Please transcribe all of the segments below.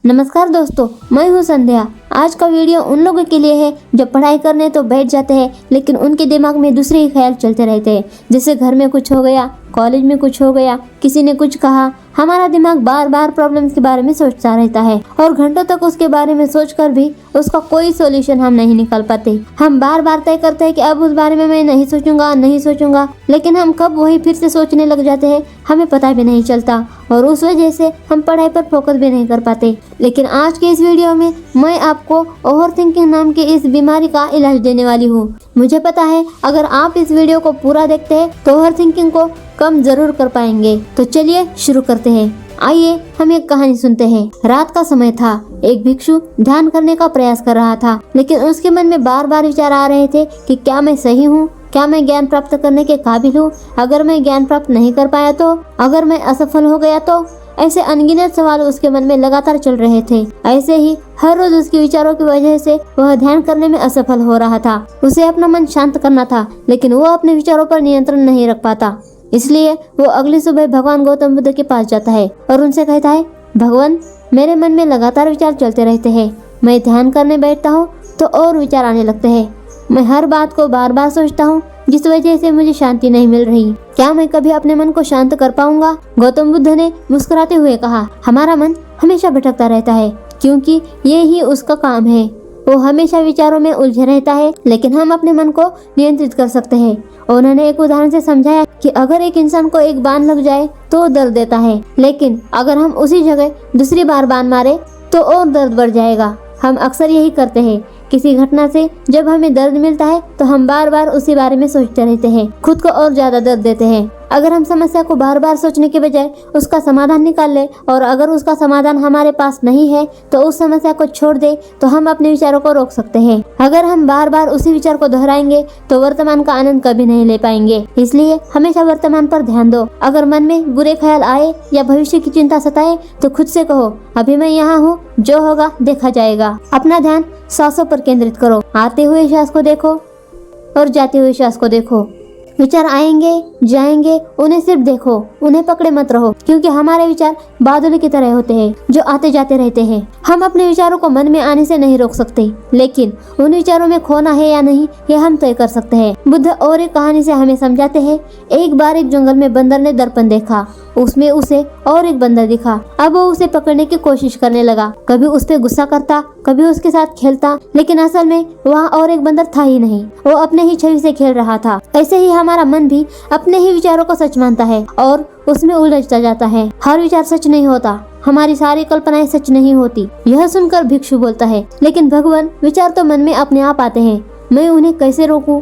नमस्कार दोस्तों, मैं हूँ संध्या। आज का वीडियो उन लोगों के लिए है जो पढ़ाई करने तो बैठ जाते हैं लेकिन उनके दिमाग में दूसरे ही ख्याल चलते रहते हैं। जैसे घर में कुछ हो गया, कॉलेज में कुछ हो गया, किसी ने कुछ कहा, हमारा दिमाग बार बार प्रॉब्लम्स के बारे में सोचता रहता है और घंटों तक उसके बारे में सोचकर भी उसका कोई सॉल्यूशन हम नहीं निकाल पाते। हम बार बार तय करते हैं कि अब उस बारे में मैं नहीं सोचूंगा, लेकिन हम कब वही फिर से सोचने लग जाते हैं हमें पता भी नहीं चलता और उस वजह से हम पढ़ाई पर फोकस भी नहीं कर पाते। लेकिन आज के इस वीडियो में मैं आपको ओवर थिंकिंग नाम की इस बीमारी का इलाज देने वाली हूँ। मुझे पता है अगर आप इस वीडियो को पूरा देखते हैं तो ओवर थिंकिंग को कम जरूर कर पाएंगे। तो चलिए शुरू करते हैं। आइए हम एक कहानी सुनते हैं। रात का समय था। एक भिक्षु ध्यान करने का प्रयास कर रहा था, लेकिन उसके मन में बार बार विचार आ रहे थे कि क्या मैं सही हूँ, क्या मैं ज्ञान प्राप्त करने के काबिल हूँ, अगर मैं ज्ञान प्राप्त नहीं कर पाया तो, अगर मैं असफल हो गया तो। ऐसे अनगिनत सवाल उसके मन में लगातार चल रहे थे। ऐसे ही हर रोज उसके विचारों की वजह से वह ध्यान करने में असफल हो रहा था। उसे अपना मन शांत करना था, लेकिन वो अपने विचारों पर नियंत्रण नहीं रख पाता। इसलिए वो अगली सुबह भगवान गौतम बुद्ध के पास जाता है और उनसे कहता है, भगवान, मेरे मन में लगातार विचार चलते रहते हैं। मैं ध्यान करने बैठता हूँ तो और विचार आने लगते हैं। मैं हर बात को बार बार सोचता हूँ जिस वजह से मुझे शांति नहीं मिल रही। क्या मैं कभी अपने मन को शांत कर पाऊंगा? गौतम बुद्ध ने मुस्कुराते हुए कहा, हमारा मन हमेशा भटकता रहता है क्योंकि ये ही उसका काम है। वो हमेशा विचारों में उलझे रहता है, लेकिन हम अपने मन को नियंत्रित कर सकते हैं। उन्होंने एक उदाहरण से समझाया कि अगर एक इंसान को एक बाण लग जाए तो दर्द देता है, लेकिन अगर हम उसी जगह दूसरी बार बाण मारे तो और दर्द बढ़ जाएगा। हम अक्सर यही करते हैं। किसी घटना से जब हमें दर्द मिलता है तो हम बार बार उसी बारे में सोचते रहते हैं, खुद को और ज्यादा दर्द देते हैं। अगर हम समस्या को बार बार सोचने के बजाय उसका समाधान निकाल ले और अगर उसका समाधान हमारे पास नहीं है तो उस समस्या को छोड़ दे तो हम अपने विचारों को रोक सकते हैं। अगर हम बार बार उसी विचार को दोहराएंगे तो वर्तमान का आनंद कभी नहीं ले पाएंगे। इसलिए हमेशा वर्तमान पर ध्यान दो। अगर मन में बुरे ख्याल आए या भविष्य की चिंता सताए तो खुद से कहो, अभी मैं यहाँ हूँ, जो होगा देखा जाएगा। अपना ध्यान सांसों पर केंद्रित करो। आते हुए श्वास को देखो और जाते हुए श्वास को देखो। विचार आएंगे जाएंगे, उन्हें सिर्फ देखो, उन्हें पकड़े मत रहो, क्योंकि हमारे विचार बादल की तरह होते हैं जो आते जाते रहते हैं। हम अपने विचारों को मन में आने से नहीं रोक सकते, लेकिन उन विचारों में खोना है या नहीं ये हम तय कर सकते हैं। बुद्ध और एक कहानी से हमें समझाते हैं। एक बार एक जंगल में बंदर ने दर्पण देखा। उसमें उसे और एक बंदर दिखा। अब वो उसे पकड़ने की कोशिश करने लगा। कभी उस पे गुस्सा करता, कभी उसके साथ खेलता, लेकिन असल में वहाँ और एक बंदर था ही नहीं। वो अपने ही छवि से खेल रहा था। ऐसे ही हमारा मन भी अपने ही विचारों को सच मानता है और उसमें उलझता जाता है। हर विचार सच नहीं होता, हमारी सारी कल्पनाएं सच नहीं होती। यह सुनकर भिक्षु बोलता है, लेकिन भगवान, विचार तो मन में अपने आप आते हैं, मैं उन्हें कैसे रोकूं?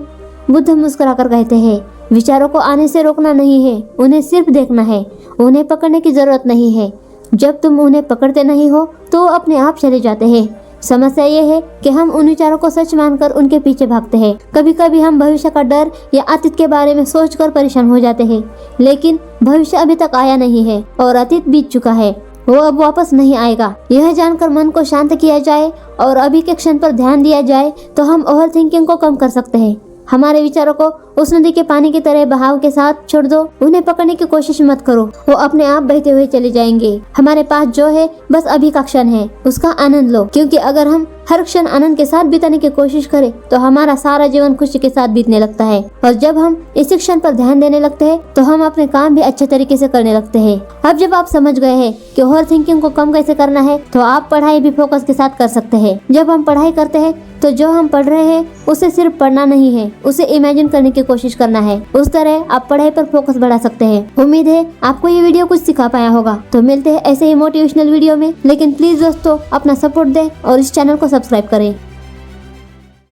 बुद्ध मुस्कुराकर कहते हैं, विचारों को आने से रोकना नहीं है, उन्हें सिर्फ देखना है। उन्हें पकड़ने की जरूरत नहीं है। जब तुम उन्हें पकड़ते नहीं हो तो वो अपने आप चले जाते हैं। समस्या ये है कि हम उन विचारों को सच मानकर उनके पीछे भागते हैं। कभी कभी हम भविष्य का डर या अतीत के बारे में सोचकर परेशान हो जाते हैं, लेकिन भविष्य अभी तक आया नहीं है और अतीत बीत चुका है, वो अब वापस नहीं आएगा। यह जानकर मन को शांत किया जाए और अभी के क्षण पर ध्यान दिया जाए तो हम ओवर थिंकिंग को कम कर सकते हैं। हमारे विचारों को उस नदी के पानी की तरह बहाव के साथ छोड़ दो। उन्हें पकड़ने की कोशिश मत करो, वो अपने आप बहते हुए चले जाएंगे। हमारे पास जो है बस अभी का क्षण है, उसका आनंद लो, क्योंकि अगर हम हर क्षण आनंद के साथ बिताने की कोशिश करें तो हमारा सारा जीवन खुशी के साथ बीतने लगता है। और जब हम इस क्षण पर ध्यान देने लगते हैं तो हम अपने काम भी अच्छे तरीके से करने लगते हैं। अब जब आप समझ गए हैं कि ओवर थिंकिंग को कम कैसे करना है तो आप पढ़ाई भी फोकस के साथ कर सकते हैं। जब हम पढ़ाई करते हैं तो जो हम पढ़ रहे हैं उसे सिर्फ पढ़ना नहीं है, उसे इमेजिन करने की कोशिश करना है। उस तरह आप पढ़ाई पर फोकस बढ़ा सकते हैं। उम्मीद है आपको ये वीडियो कुछ सिखा पाया होगा। तो मिलते हैं ऐसे ही मोटिवेशनल वीडियो में, लेकिन प्लीज दोस्तों अपना सपोर्ट दें और इस चैनल को सब्सक्राइब करें।